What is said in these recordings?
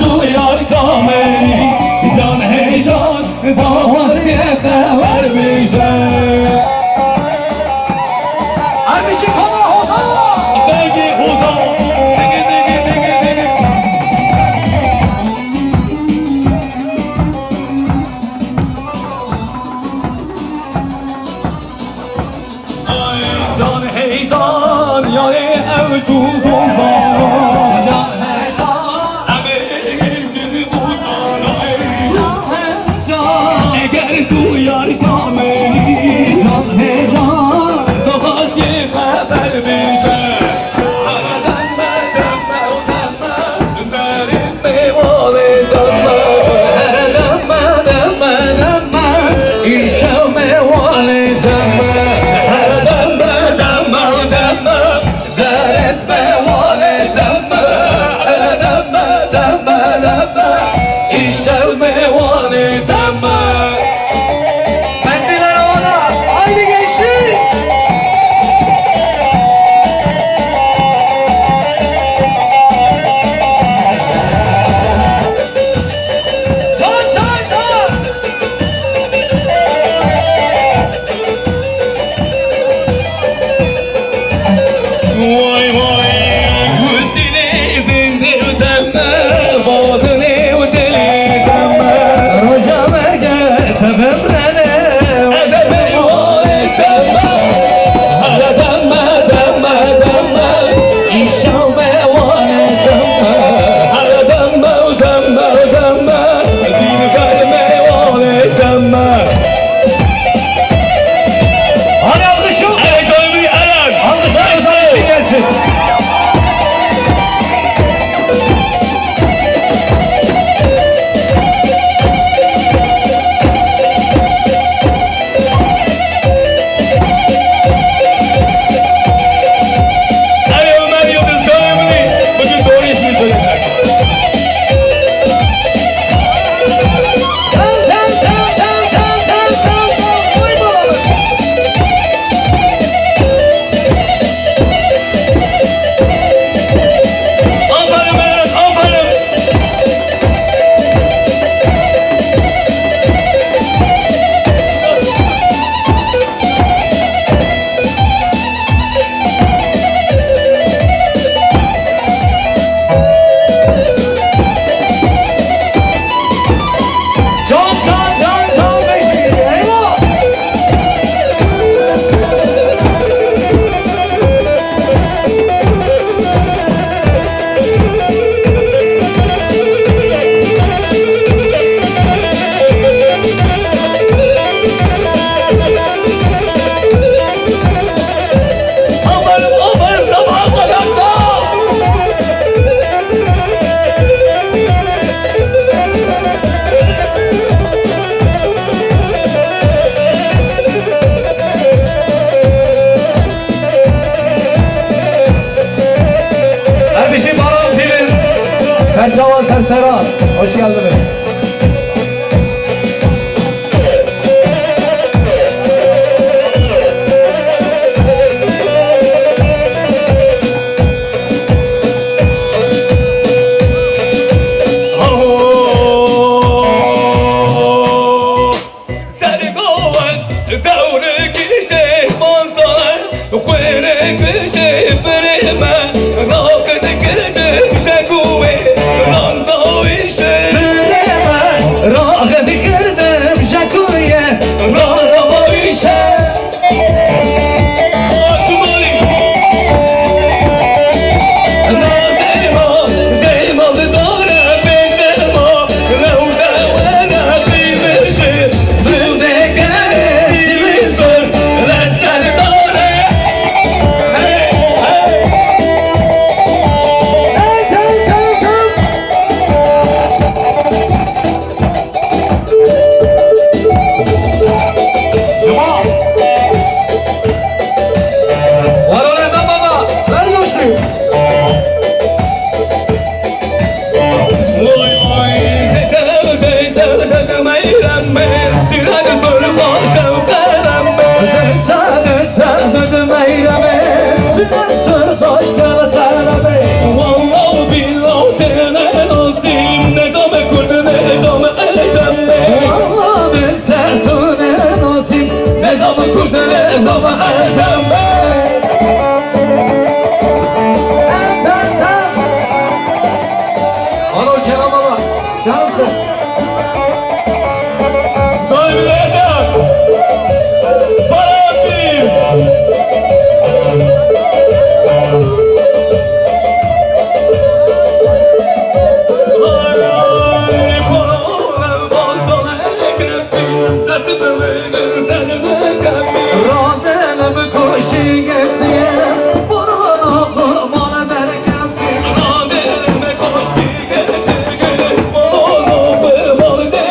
تو یار کاملی جان هی جان با واسه خبر میشه همیشه کامه حوزا دیگه خوزا دیگه جان هی جان یاری اوجوز و زان جان هی جان اگر تو یار کاملی جان هی جان تو باز یه خبر میشه زرت به وال دمه هر دمه این شمه وال دمه هر دمه زرت به وال دمه هر دمه این شمه وال دمه Mendiller havada. Haydi gençlik. Çal çal çal. Vay vay Üstüne zindir temme Batını uteli temme Roja merge tefemrene. Edeme vay temme Hala demme İşame vay temme Hala demme Din kalme vay temme Hadi alkışım. Evet ömrü alan Alkışlar sana için gelsin. Ali Ömer Yıldız Köyümlü bugün doğru ismi söylediler. Çal. Oy babalık. Aferin Berat, aferin. Çal beşi. Eyvah. Aferin sabaha kadar çal. Kardeşim Baran Filin. Serçavan Serseran. Hoş geldiniz. Sergovan davre kişe mazar Kuere kişe ferime Rakıt girdim şekuve Randa işe Süreme Canımsın. Söyledim. Parantiyim. Radelim koşu getir, burana kurban berkem. Radelim koşu getir, burana kurban berkem.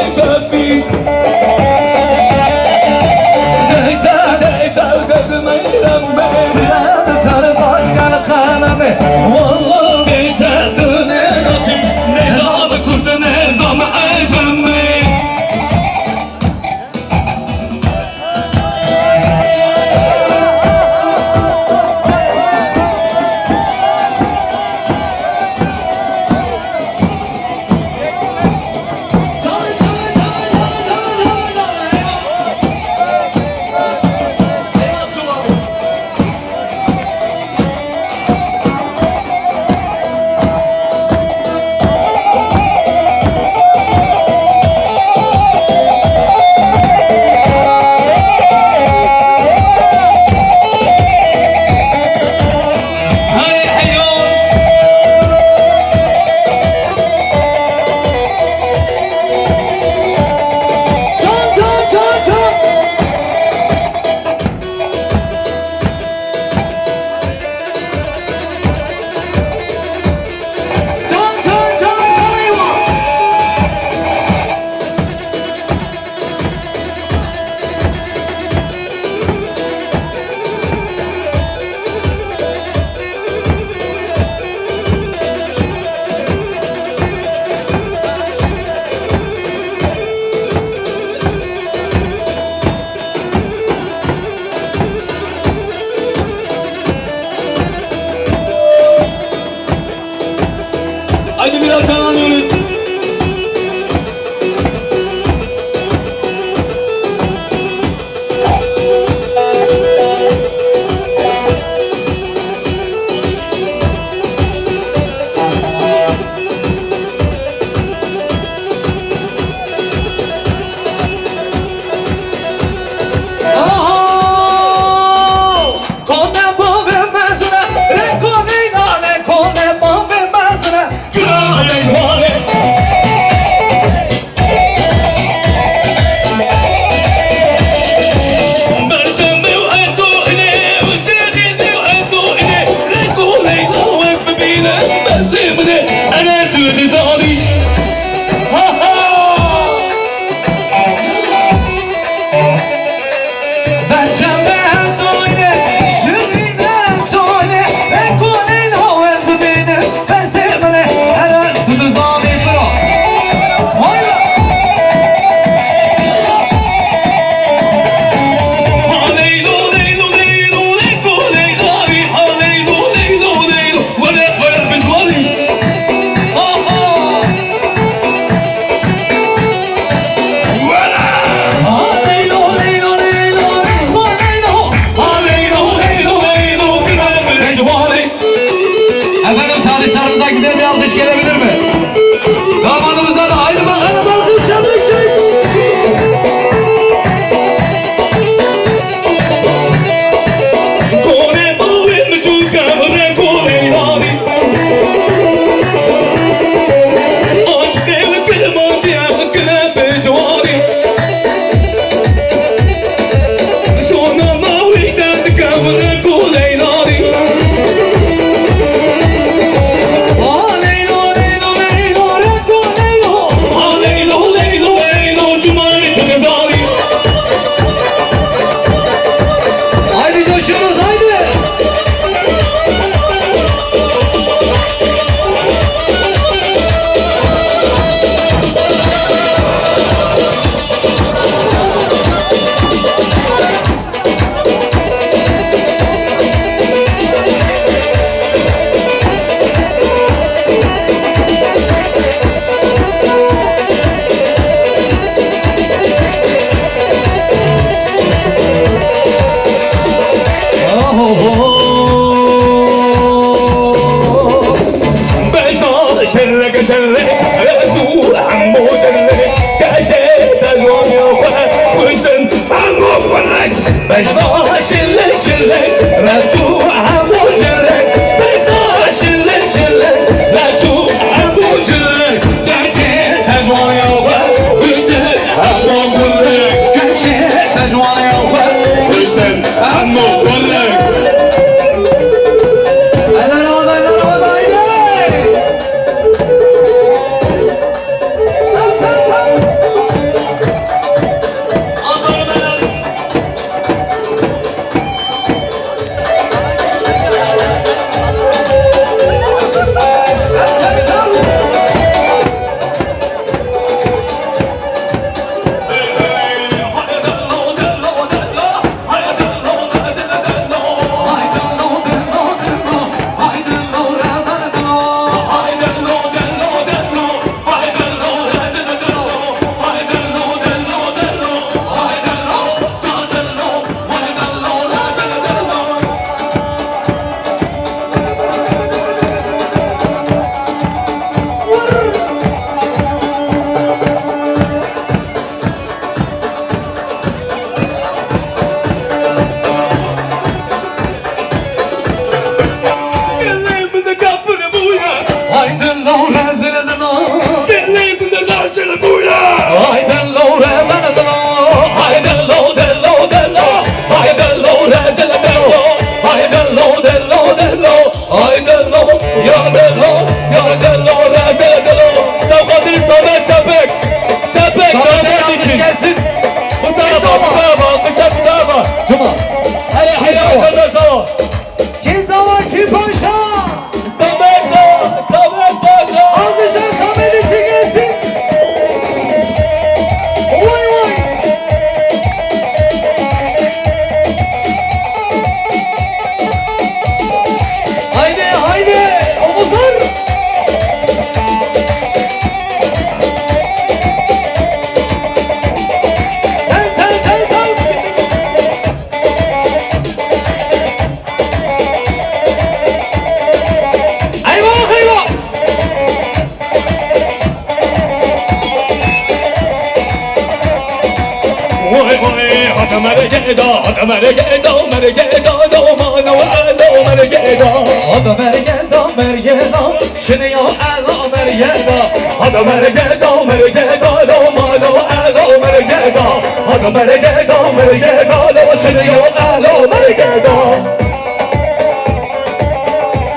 مرقدا مرقدا مرقدا دومانو الو مرقدا هذا مرقدا مرقدا شنو الو مرقدا هذا مرقدا مرقدا دومانو الو مرقدا هذا مرقدا مرقدا لو شنو الو مرقدا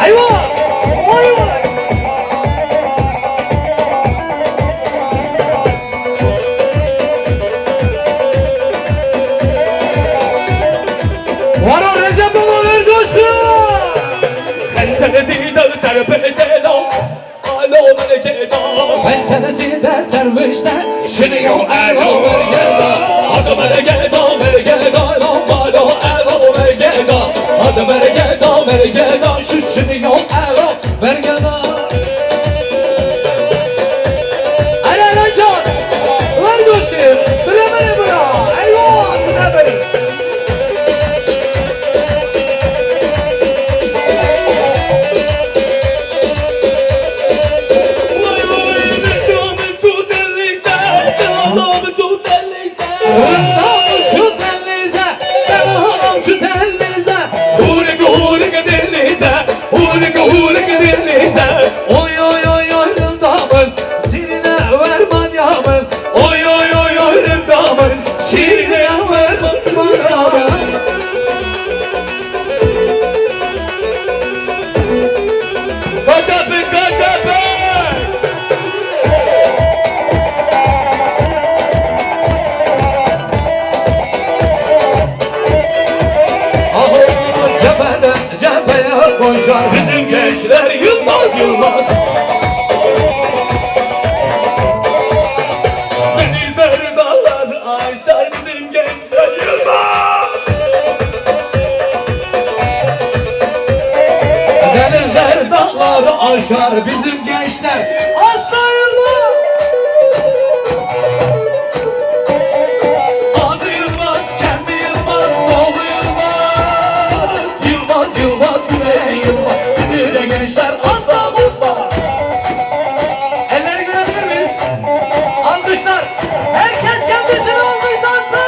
ايوه ايوه ورا رجب بابا برجوش خنجرزيد سربشتلو الو مرقدا pençenesi de sermişte شنو الو مرقدا هذا مرقدا مرقدا دومانو الو مرقدا هذا مرقدا مرقدا شو شنو الو Bergana Ala lan can Ver coşkuyu Bilemedi bu ya Eyvah Bilemedi Rıdam şu tellize Rıdam şu tellize Oy oy oy oy rıdamın Zirine verman yamın Oy oy oy oy rıdamın Şirine verman yamın Aho cepheden cepheye koşar Bizim gençler Yılmaz Yılmaz Denizler dağlar aşar bizim gençler Yılmaz Denizler dağları aşar bizim gençler Asla Yılmaz Adı Yılmaz, kendi Yılmaz, oğlu Yılmaz Yılmaz Yılmaz Güney Yılmaz Bizi de gençler asla unutmaz Elleri görebilir miyiz? Alkışlar Herkes kendisini alkışlansın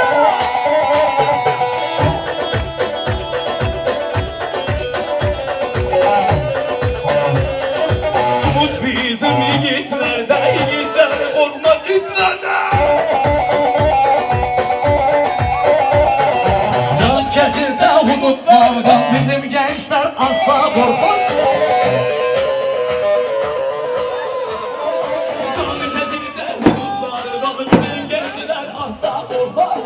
Umut bizim yiğitlerde, yiğitler olmaz itlerde Can kesilse hudutlardan bizim gençler asla korkmaz Canı kesilse hudutlardan bizim gençler asla olmaz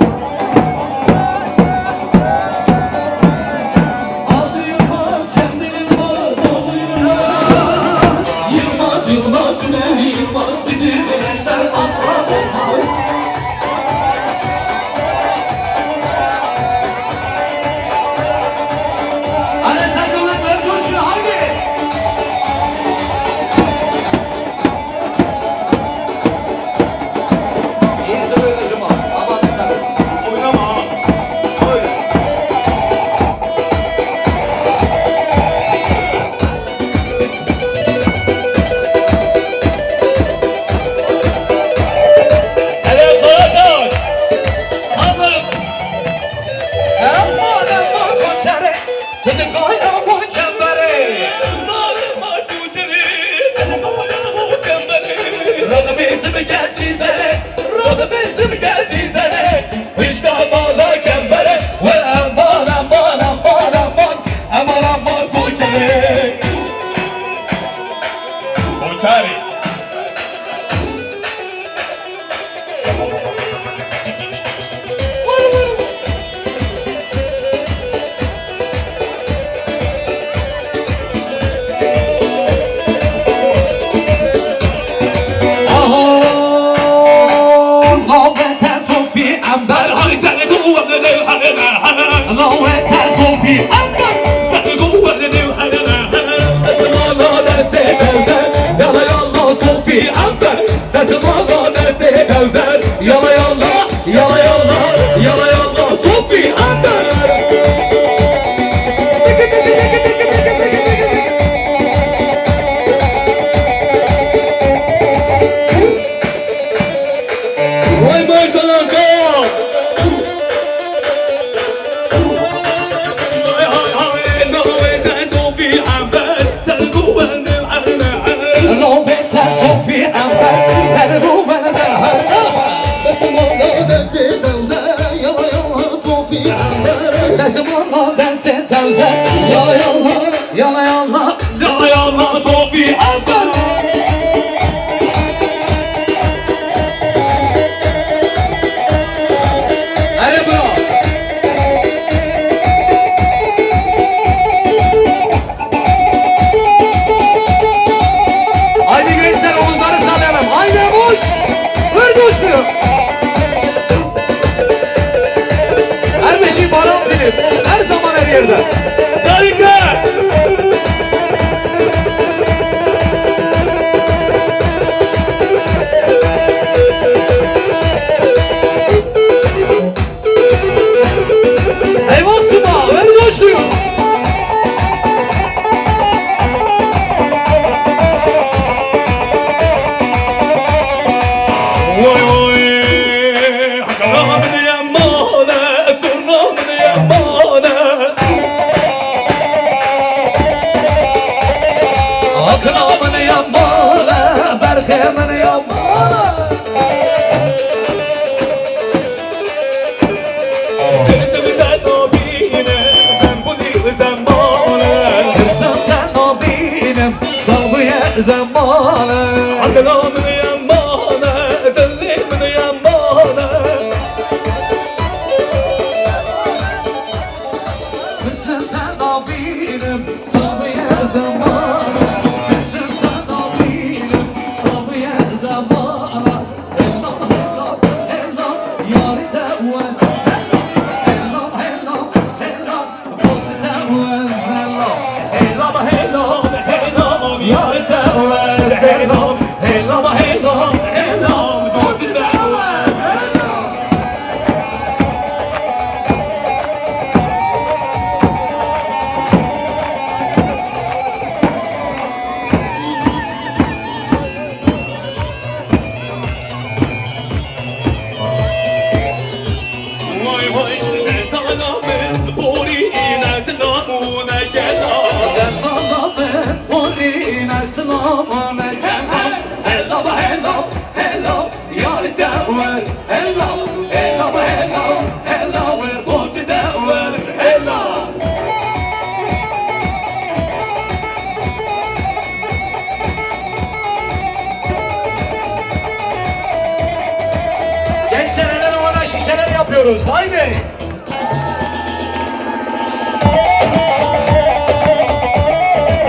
Adı Yılmaz, kendi Yılmaz, oğlu Yılmaz Yılmaz, Yılmaz, Güney Yılmaz Bizim gençler asla olmaz Anne sen kılın ver coşkuyu hadi İyi söylüyorsun ama tutar Oynama Öyle Evet kardeş Hazır Aman aman konçere Dedik oynama çembere Zalim akuceri Oynama kemberi Rodı bizim gelsizlere Roda bizim gezizlere İşte bağla kembere Ve aman aman aman aman Aman aman konçere Konçari Lovete Sofi Amber Hay seni kuvvetli harime Lovete Sofi Amber Seni kuvvetli harime Bana deste benzer Yana yalla Sofi Amber Deste bana deste benzer Yana yalla Yana yalla Yana yalla Sofi Amber Vay maşallah güzel. Yala yalla, yala yalla, yala yalla Sofi Amber. Hadi bro. Haydi gençler omuzları sallayalım. Haydi boş. Ver coşkuyu. Her beşi bana bilir. Her zaman her yerde. Harika. Eyvah Sıma. Ver coşkuyu. Vay vay Hakan'ın yamane Surna'nın yamane Akramın yamane, berkemin yamane. Gözümden o bine Sen bu değil zamane Sırsın sen o benim, sabıya zamanı. Hakan'ın yamane Delimin yamane Sırsın sen o benim, sabıya zamanı. Sırsın sen o benim, sabıya zamanı. Hello, hello, hello, yâri tevvez. Hello, hello, hello, posti tevvez. Hello, hello, hello, yâri tevvez. Hello, hello, hello, hello, posti tevvez. Vay vay Ne sana ben Bori iner Sinamune gela Hello, hello, hello, yâri tevvez. Hello, hello, hello, hello, posti tevvez. Hello. Gençler eller havada şişeler yapıyoruz. Haydi.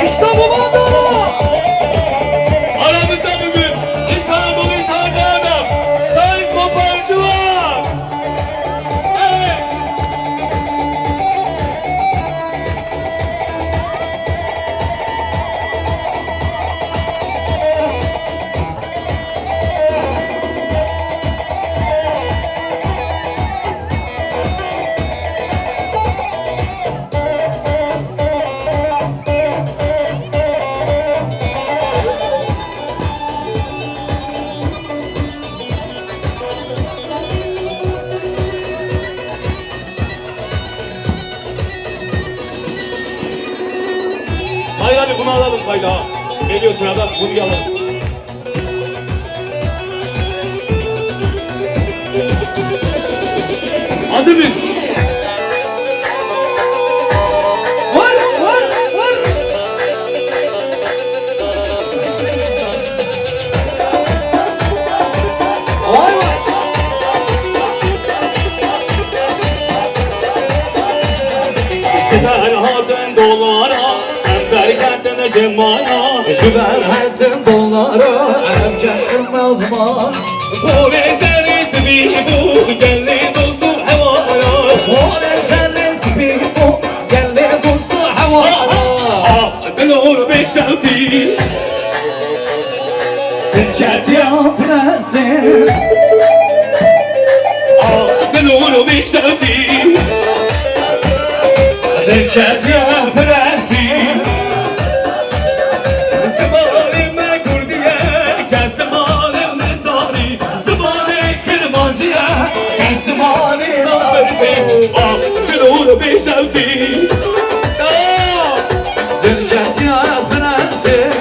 İşte bu mandala. Aramızda bugün İstanbul'un taze adam Sayın Koparcı var Evet Hayır hadi bunu alalım kayda. Geliyor sırada bunu alalım. Hazır mıyız? Vur, vur, vur. Vay vay. Siper hatın dolara Ember kendine cemana Şu verhetin doları, erkektim yazman. Polisler ismi bu Gelli dostu hevaya Polisler resmi bu, geldi dostu havana. Ah dönür bir şevki Ülket yapmasın. Ah dönür bir şevki Ülket yapmasın. Zıbalime kurdiye Kesmalim nesari Zıbalim kırmancıya Kesmani Nasılsın? Ah dönür bir şevki Ah Ülket yapmasın.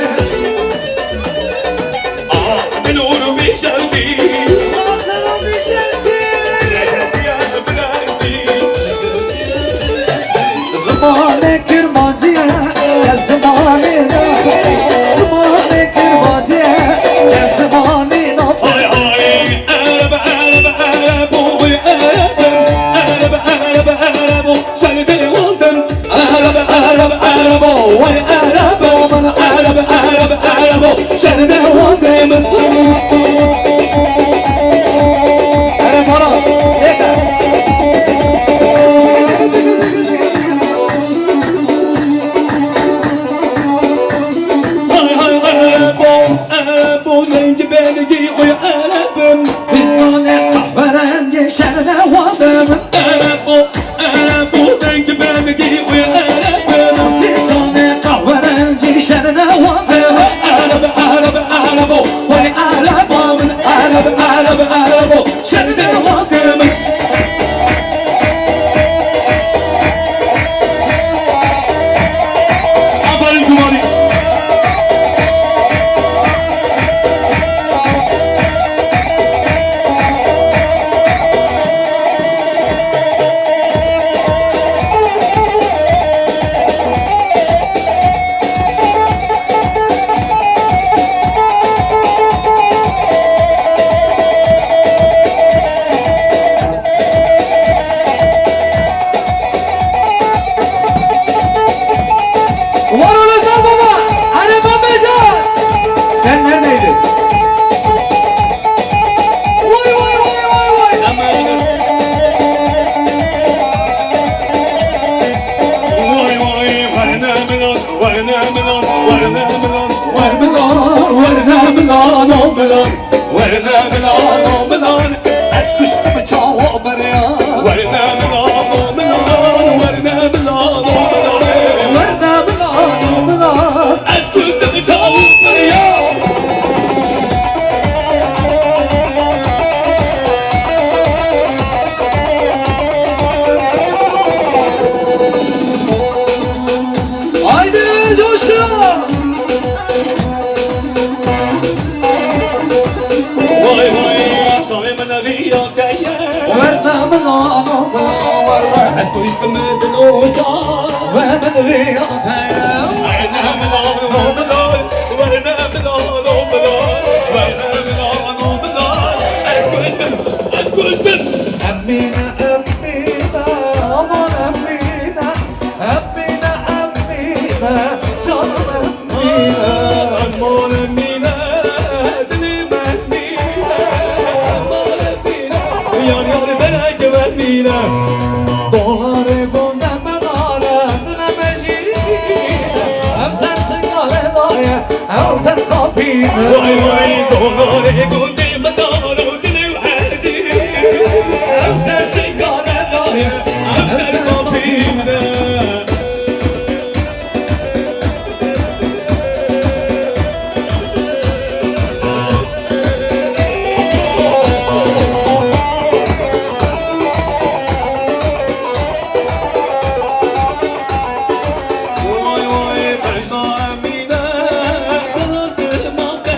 Ah dönür bir şevki Bakalım bir şeysin. Reketiye bıraksın Zamane يا سيد ورنا من ورنا أسكت مثل وجار ومن رياضة ورنا ملون وملون ورنا ملون وملون ورنا ملون وملون أسكت أمينة أمينة أمان أمينة أمينة أمينة canım أمينة أمان أمينة دليم أمينة أمان أمينة يار يار بلك أمينة Doları gönderme nare Döneme şiirine Hem sensin yâre daye Hem sen kapine واي واي دولار قدي مدار ودلي وحاجي أمسى سيجارة ضايع أمسى القبيلة واي واي فرصة أمينة خلاص الموقع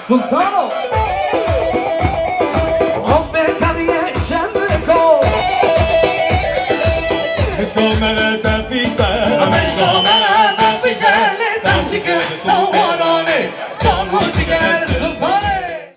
Sultanım Amerika'ya şenliko Müşkomele tepise Meşgamele tepişeli Taşıkı tavarani Canlı ciğer